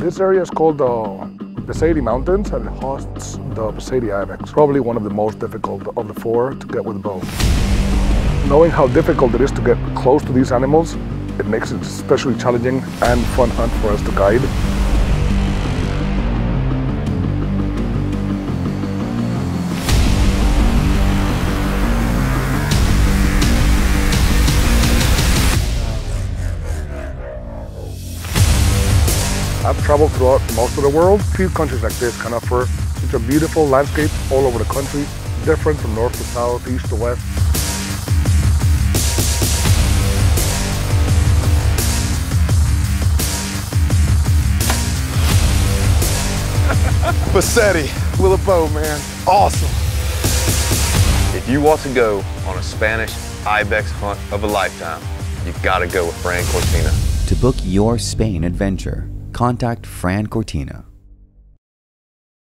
This area is called the Beceite Mountains and it hosts the Beceite ibex. Probably one of the most difficult of the four to get with a bow. Knowing how difficult it is to get close to these animals, it makes it especially challenging and fun hunt for us to guide. I've traveled throughout most of the world. Few countries like this can offer such a beautiful landscape all over the country, different from north to south, east to west. Beceite with a bow, man. Awesome. If you want to go on a Spanish ibex hunt of a lifetime, you gotta go with Fran Cortina. To book your Spain adventure, contact Fran Cortina.